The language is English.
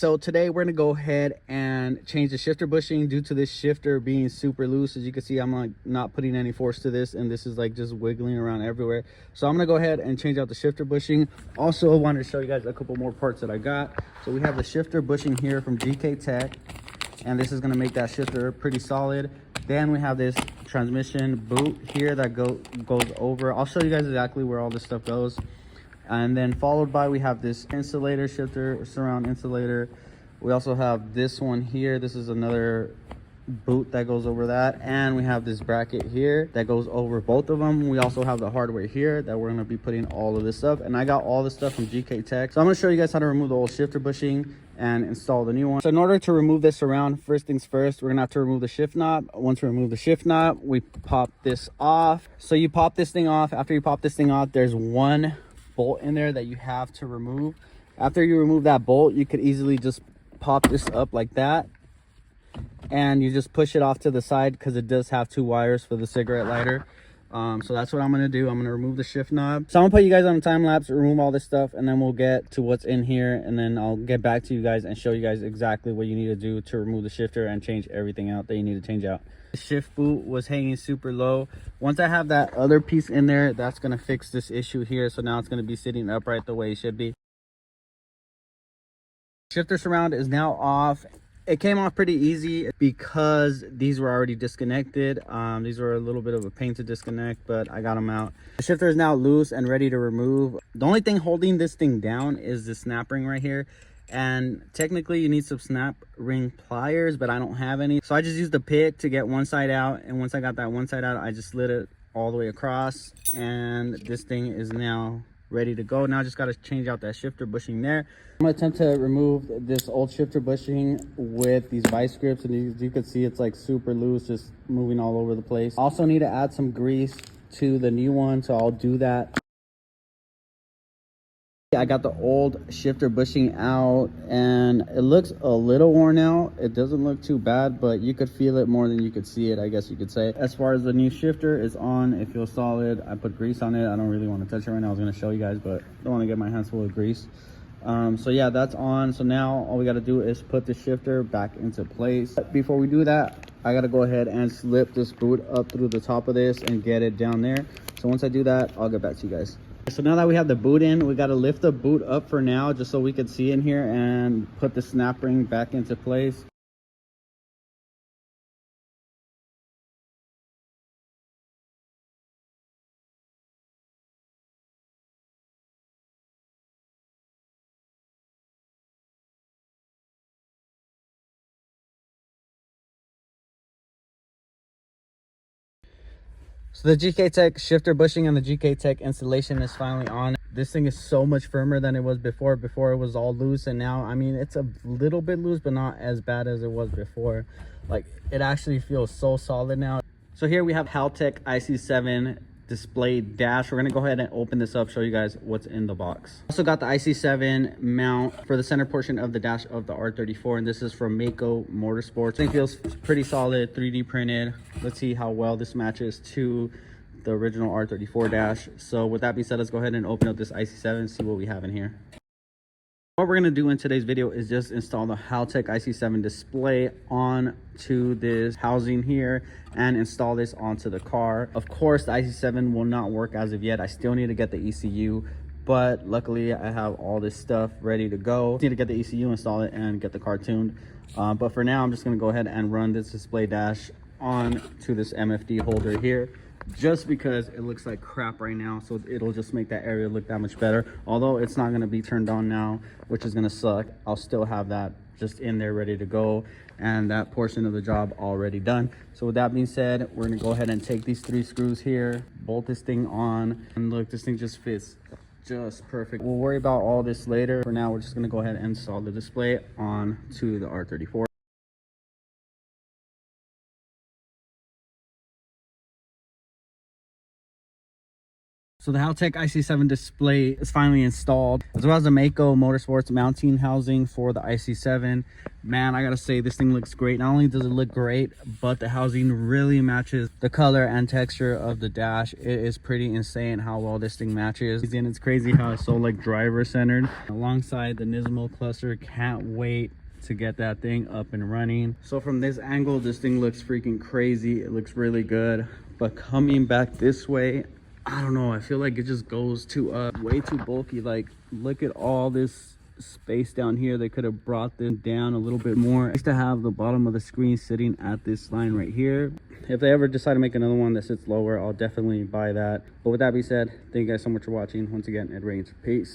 So today we're gonna go ahead and change the shifter bushing due to this shifter being super loose. As you can see, I'm like not putting any force to this, and this is like just wiggling around everywhere. So I'm gonna go ahead and change out the shifter bushing. Also, I wanted to show you guys a couple more parts that I got. So we have the shifter bushing here from Gktech, and this is gonna make that shifter pretty solid. Then we have this transmission boot here that goes over. I'll show you guys exactly where all this stuff goes. And then followed by, we have this insulator shifter, surround insulator. We also have this one here. This is another boot that goes over that. And we have this bracket here that goes over both of them. We also have the hardware here that we're gonna be putting all of this stuff. And I got all this stuff from Gktech. So I'm gonna show you guys how to remove the old shifter bushing and install the new one. So in order to remove this around, first things first, we're gonna have to remove the shift knob. Once we remove the shift knob, we pop this off. So you pop this thing off. After you pop this thing off, there's one bolt in there that you have to remove. After you remove that bolt, you could easily just pop this up like that, and you just push it off to the side because it does have two wires for the cigarette lighter. So that's what I'm gonna do. I'm gonna remove the shift knob. So I'm gonna put you guys on a time lapse, remove all this stuff, and then we'll get to what's in here, and then I'll get back to you guys and show you guys exactly what you need to do to remove the shifter and change everything out that you need to change out. The shift boot was hanging super low. Once I have that other piece in there, that's gonna fix this issue here. So now it's gonna be sitting upright the way it should be. Shifter surround is now off. It came off pretty easy because these were already disconnected. These were a little bit of a pain to disconnect, but I got them out. The shifter is now loose and ready to remove. The only thing holding this thing down is the snap ring right here. And technically you need some snap ring pliers, but I don't have any. So I just used the pick to get one side out. And once I got that one side out, I just slid it all the way across. And this thing is now ready to go. Now I just got to change out that shifter bushing there. I'm going to attempt to remove this old shifter bushing with these vice grips. And you can see it's like super loose, just moving all over the place. Also need to add some grease to the new one, so I'll do that. I got the old shifter bushing out, and it looks a little worn out. It doesn't look too bad, but you could feel it more than you could see it, I guess you could say. As far as the new shifter is on, it feels solid. I put grease on it. I don't really want to touch it right now. I was going to show you guys, but I don't want to get my hands full of grease. So yeah, that's on. So now all we got to do is put the shifter back into place. But before we do that, I got to go ahead and slip this boot up through the top of this and get it down there. So once I do that, I'll get back to you guys. So now that we have the boot in, we got to lift the boot up for now just so we can see in here and put the snap ring back into place. So the Gktech shifter bushing and the Gktech installation is finally on. This thing is so much firmer than it was before. Before it was all loose, and now, I mean, it's a little bit loose, but not as bad as it was before. Like, it actually feels so solid now. So here we have Haltech ic7 display dash. We're gonna go ahead and open this up, show you guys what's in the box. Also got the ic7 mount for the center portion of the dash of the R34, and this is from Mako Motorsports. I think it feels pretty solid, 3D printed. Let's see how well this matches to the original R34 dash. So with that being said, let's go ahead and open up this ic7 and see what we have in here. What we're going to do in today's video is just install the Haltech ic7 display onto this housing here and install this onto the car. Of course, the ic7 will not work as of yet. I still need to get the ECU, but luckily I have all this stuff ready to go. Need to get the ECU, install it, and get the car tuned. But for now, I'm just going to go ahead and run this display dash on to this MFD holder here, just because it looks like crap right now. So it'll just make that area look that much better. Although it's not going to be turned on now, which is going to suck, I'll still have that just in there ready to go, and that portion of the job already done. So with that being said, we're going to go ahead and take these 3 screws here, bolt this thing on, and look, this thing just fits just perfect. We'll worry about all this later. For now, we're just going to go ahead and install the display on to the R34. So So the Haltech ic7 display is finally installed, as well as the Mako motorsports mounting housing for the ic7. Man, I gotta say, this thing looks great. Not only does it look great, but the housing really matches the color and texture of the dash. It is pretty insane how well this thing matches, and it's crazy how it's so like driver centered alongside the Nismo cluster. Can't wait to get that thing up and running. So from this angle, this thing looks freaking crazy. It looks really good, but coming back this way, I don't know, I feel like it just goes to way too bulky. Like, look at all this space down here. They could have brought this down a little bit more. I used to have the bottom of the screen sitting at this line right here. If they ever decide to make another one that sits lower, I'll definitely buy that. But with that being said, thank you guys so much for watching. Once again, it rains. Peace.